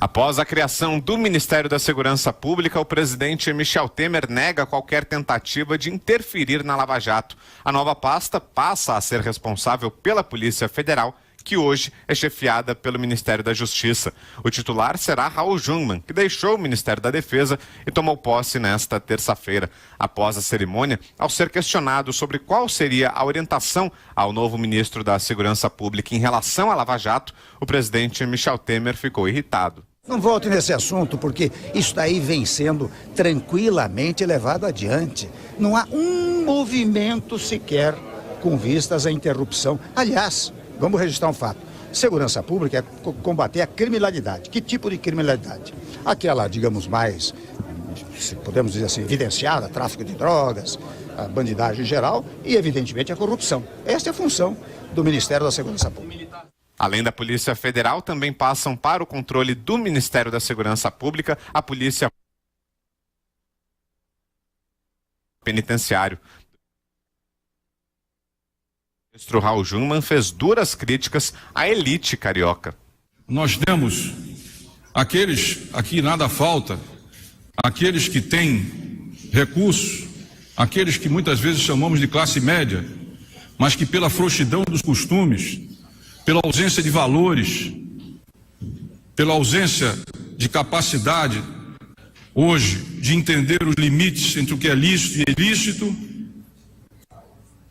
Após a criação do Ministério da Segurança Pública, o presidente Michel Temer nega qualquer tentativa de interferir na Lava Jato. A nova pasta passa a ser responsável pela Polícia Federal, que hoje é chefiada pelo Ministério da Justiça. O titular será Raul Jungmann, que deixou o Ministério da Defesa e tomou posse nesta terça-feira. Após a cerimônia, ao ser questionado sobre qual seria a orientação ao novo ministro da Segurança Pública em relação à Lava Jato, o presidente Michel Temer ficou irritado. Não volte nesse assunto, porque isso daí vem sendo tranquilamente levado adiante. Não há um movimento sequer com vistas à interrupção. Aliás, vamos registrar um fato. Segurança pública é combater a criminalidade. Que tipo de criminalidade? Aquela, digamos, mais, se podemos dizer assim, evidenciada, tráfico de drogas, a bandidagem em geral e, evidentemente, a corrupção. Esta é a função do Ministério da Segurança Pública. Além da Polícia Federal, também passam para o controle do Ministério da Segurança Pública a Polícia Penitenciária. O ministro Raul Jungmann fez duras críticas à elite carioca. Nós temos aqueles, aqui nada falta, aqueles que têm recursos, aqueles que muitas vezes chamamos de classe média, mas que pela frouxidão dos costumes, pela ausência de valores, pela ausência de capacidade, hoje, de entender os limites entre o que é lícito e ilícito,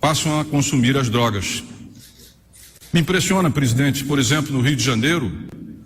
passam a consumir as drogas. Me impressiona, presidente, por exemplo, no Rio de Janeiro,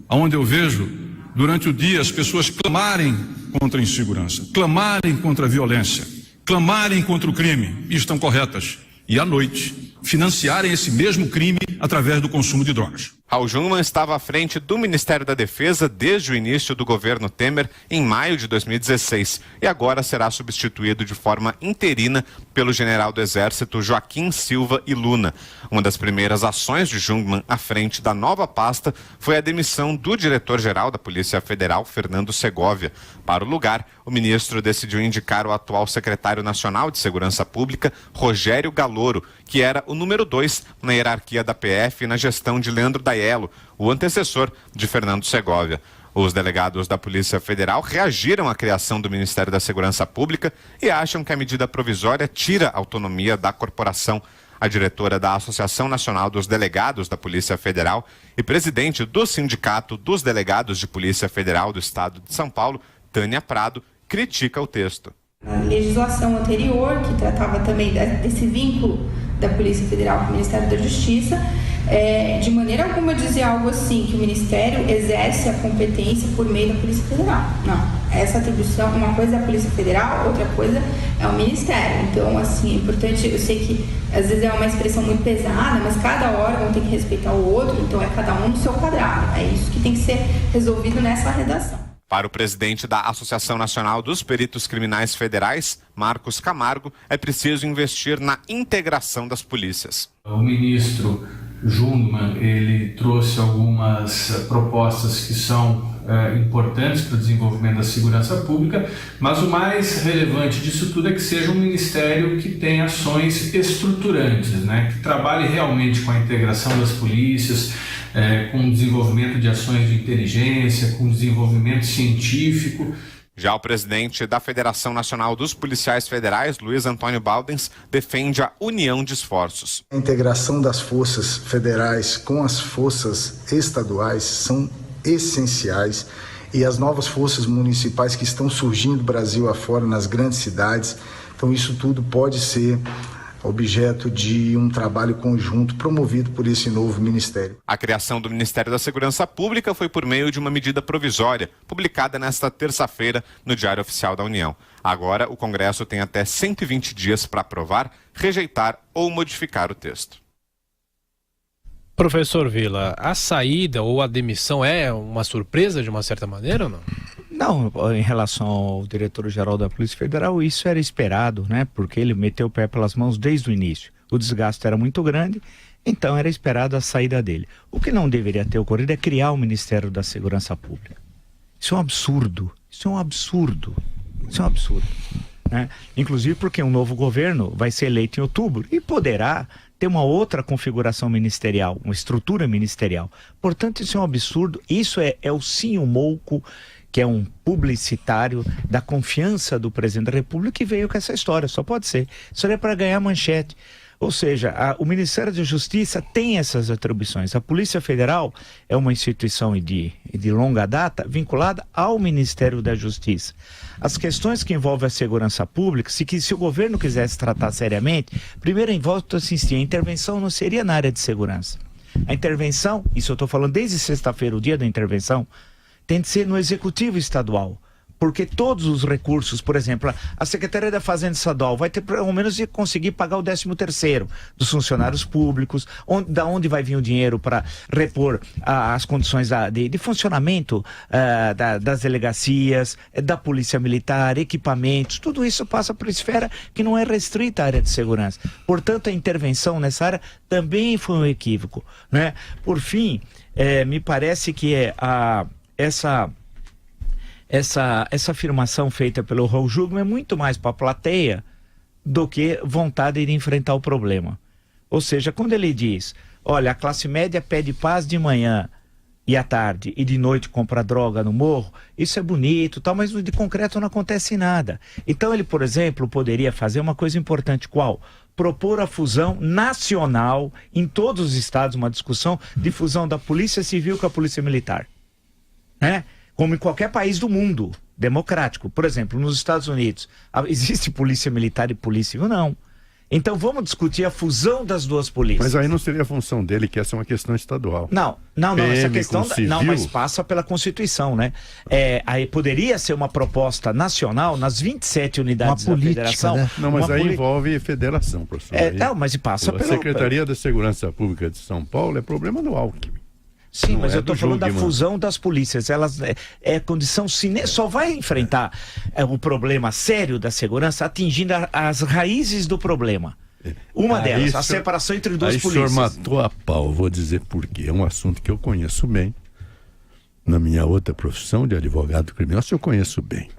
onde eu vejo, durante o dia, as pessoas clamarem contra a insegurança, clamarem contra a violência, clamarem contra o crime, e estão corretas. E à noite, financiarem esse mesmo crime através do consumo de drogas. Raul Jungmann estava à frente do Ministério da Defesa desde o início do governo Temer, em maio de 2016, e agora será substituído de forma interina pelo general do Exército Joaquim Silva e Luna. Uma das primeiras ações de Jungmann à frente da nova pasta foi a demissão do diretor-geral da Polícia Federal, Fernando Segovia. Para o lugar, o ministro decidiu indicar o atual secretário nacional de Segurança Pública, Rogério Galouro, que era o número 2 na hierarquia da PF na gestão de Leandro Daiello, o antecessor de Fernando Segovia. Os delegados da Polícia Federal reagiram à criação do Ministério da Segurança Pública e acham que a medida provisória tira a autonomia da corporação. A diretora da Associação Nacional dos Delegados da Polícia Federal e presidente do Sindicato dos Delegados de Polícia Federal do Estado de São Paulo, Tânia Prado, critica o texto. A legislação anterior, que tratava também desse vínculo da Polícia Federal com o Ministério da Justiça, de maneira alguma dizer algo assim, que o Ministério exerce a competência por meio da Polícia Federal. Não. Essa atribuição, uma coisa é a Polícia Federal, outra coisa é o Ministério. Então, assim, é importante, eu sei que às vezes é uma expressão muito pesada, mas cada órgão tem que respeitar o outro, então é cada um no seu quadrado. É isso que tem que ser resolvido nessa redação. Para o presidente da Associação Nacional dos Peritos Criminais Federais, Marcos Camargo, é preciso investir na integração das polícias. O ministro Jungmann, ele trouxe algumas propostas que são importantes para o desenvolvimento da segurança pública, mas o mais relevante disso tudo é que seja um ministério que tenha ações estruturantes, né? Que trabalhe realmente com a integração das polícias, com o desenvolvimento de ações de inteligência, com o desenvolvimento científico. Já o presidente da Federação Nacional dos Policiais Federais, Luiz Antônio Baldens, defende a união de esforços. A integração das forças federais com as forças estaduais são essenciais e as novas forças municipais que estão surgindo Brasil afora nas grandes cidades. Então isso tudo pode ser objeto de um trabalho conjunto promovido por esse novo ministério. A criação do Ministério da Segurança Pública foi por meio de uma medida provisória, publicada nesta terça-feira no Diário Oficial da União. Agora, o Congresso tem até 120 dias para aprovar, rejeitar ou modificar o texto. Professor Vila, a saída ou a demissão é uma surpresa de uma certa maneira ou não? Não, em relação ao diretor-geral da Polícia Federal, isso era esperado, né? Porque ele meteu o pé pelas mãos desde o início. O desgaste era muito grande, então era esperado a saída dele. O que não deveria ter ocorrido é criar o Ministério da Segurança Pública. Isso é um absurdo, isso é um absurdo, isso é um absurdo. Né? Inclusive porque um novo governo vai ser eleito em outubro e poderá ter uma outra configuração ministerial, uma estrutura ministerial. Portanto, isso é um absurdo. Isso é o Sinho Mouco, que é um publicitário da confiança do presidente da República, que veio com essa história. Só pode ser. Isso é para ganhar manchete. Ou seja, o Ministério da Justiça tem essas atribuições. A Polícia Federal é uma instituição de longa data vinculada ao Ministério da Justiça. As questões que envolvem a segurança pública, se o governo quisesse tratar seriamente, primeiro envolve a intervenção não seria na área de segurança. A intervenção, isso eu estou falando desde sexta-feira, o dia da intervenção, tem de ser no Executivo Estadual. Porque todos os recursos, por exemplo, a Secretaria da Fazenda Estadual vai ter pelo menos de conseguir pagar o 13º dos funcionários públicos, da onde vai vir o dinheiro para repor as condições de funcionamento das delegacias, da Polícia Militar, equipamentos, tudo isso passa por esfera que não é restrita à área de segurança. Portanto, a intervenção nessa área também foi um equívoco, né? Por fim, me parece que essa afirmação feita pelo Raul Jungmann é muito mais para a plateia do que vontade de enfrentar o problema. Ou seja, quando ele diz, olha, a classe média pede paz de manhã e à tarde e de noite compra droga no morro, isso é bonito, tal, mas de concreto não acontece nada. Então ele, por exemplo, poderia fazer uma coisa importante, qual? Propor a fusão nacional em todos os estados, uma discussão de fusão da Polícia Civil com a Polícia Militar, né? Como em qualquer país do mundo democrático. Por exemplo, nos Estados Unidos, existe polícia militar e polícia civil? Não. Então vamos discutir a fusão das duas polícias. Mas aí não seria a função dele, que essa é uma questão estadual. Não, essa questão... Não, mas passa pela Constituição, né? Aí poderia ser uma proposta nacional nas 27 unidades da federação. Né? Não, mas aí envolve federação, professor. Não, mas passa pela... A Secretaria da Segurança Pública de São Paulo é problema do Alckmin. Sim, mas eu estou falando da fusão das polícias. Elas condição só vai enfrentar o problema sério da segurança atingindo as raízes do problema. Uma delas, a separação entre duas polícias. O senhor matou a pau, vou dizer por quê. É um assunto que eu conheço bem. Na minha outra profissão de advogado criminal, eu conheço bem.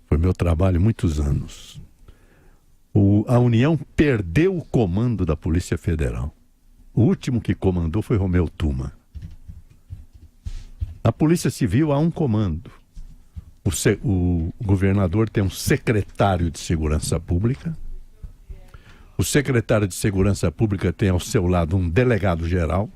Foi meu trabalho há muitos anos. A União perdeu o comando da Polícia Federal. O último que comandou foi Romeu Tuma. A Polícia Civil há um comando. O governador tem um secretário de Segurança Pública. O secretário de Segurança Pública tem ao seu lado um delegado-geral.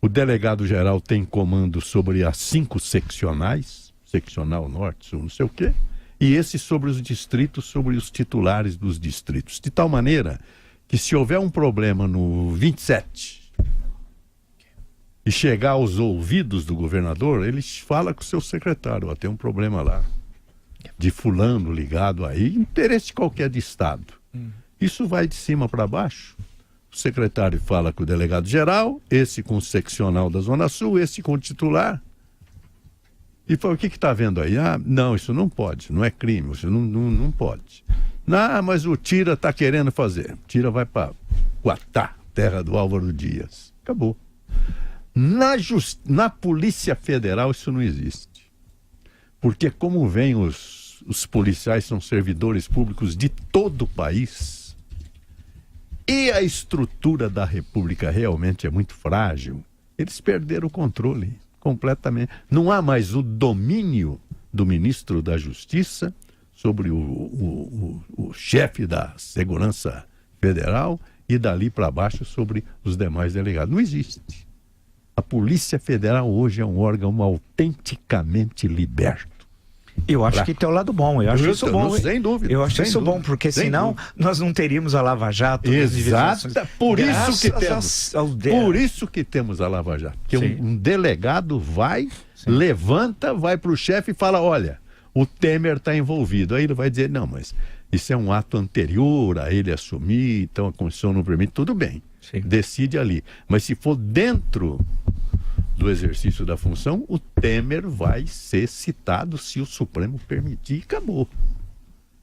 O delegado-geral tem comando sobre as 5 seccionais, seccional norte, sul, não sei o quê, e esse sobre os distritos, sobre os titulares dos distritos. De tal maneira que se houver um problema no 27 e chegar aos ouvidos do governador, ele fala com o seu secretário, tem um problema lá, de fulano ligado aí, interesse qualquer de estado. Isso vai de cima para baixo. O secretário fala com o delegado-geral, esse com o seccional da Zona Sul, esse com o titular. E fala, o que está vendo aí? Não, isso não pode, não é crime, isso não pode. Mas o Tira está querendo fazer. Tira vai para Guatá, terra do Álvaro Dias. Acabou. Na Polícia Federal isso não existe. Porque como vem os policiais são servidores públicos de todo o país e a estrutura da República realmente é muito frágil, eles perderam o controle completamente. Não há mais o domínio do ministro da Justiça sobre o chefe da Segurança Federal e dali para baixo sobre os demais delegados. Não existe. A Polícia Federal hoje é um órgão autenticamente liberto. Eu acho que tem o lado bom, eu acho isso bom. Sem dúvida. Eu acho isso bom, porque senão nós não teríamos a Lava Jato. Exato, por isso que temos a Lava Jato. Porque um delegado vai, levanta, vai para o chefe e fala, olha, o Temer está envolvido. Aí ele vai dizer, não, mas isso é um ato anterior a ele assumir, então a Constituição não permite, tudo bem, decide ali. Mas se for dentro do exercício da função, o Temer vai ser citado se o Supremo permitir e acabou.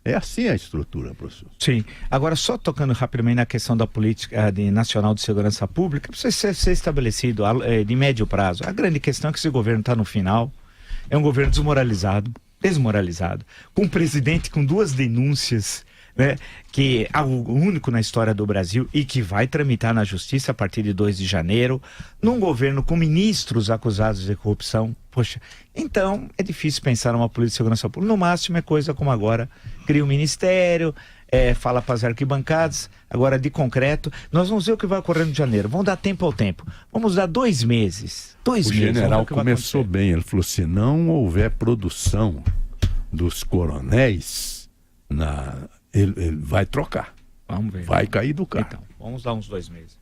É assim a estrutura, professor. Sim. Agora, só tocando rapidamente na questão da política nacional de segurança pública, precisa ser estabelecido de médio prazo. A grande questão é que esse governo está no final, é um governo desmoralizado, com um presidente com 2 denúncias né, que é o único na história do Brasil e que vai tramitar na justiça a partir de 2 de janeiro, num governo com ministros acusados de corrupção. Poxa, então é difícil pensar numa política de segurança pública. No máximo é coisa como agora, cria um ministério, fala para as arquibancadas. Agora, de concreto, nós vamos ver o que vai ocorrer no janeiro. Vamos dar tempo ao tempo. Vamos dar 2 meses. 2 meses. O general começou bem. Ele falou: se não houver produção dos coronéis, ele vai trocar. Vamos ver. Vai cair do carro. Então, vamos dar uns 2 meses.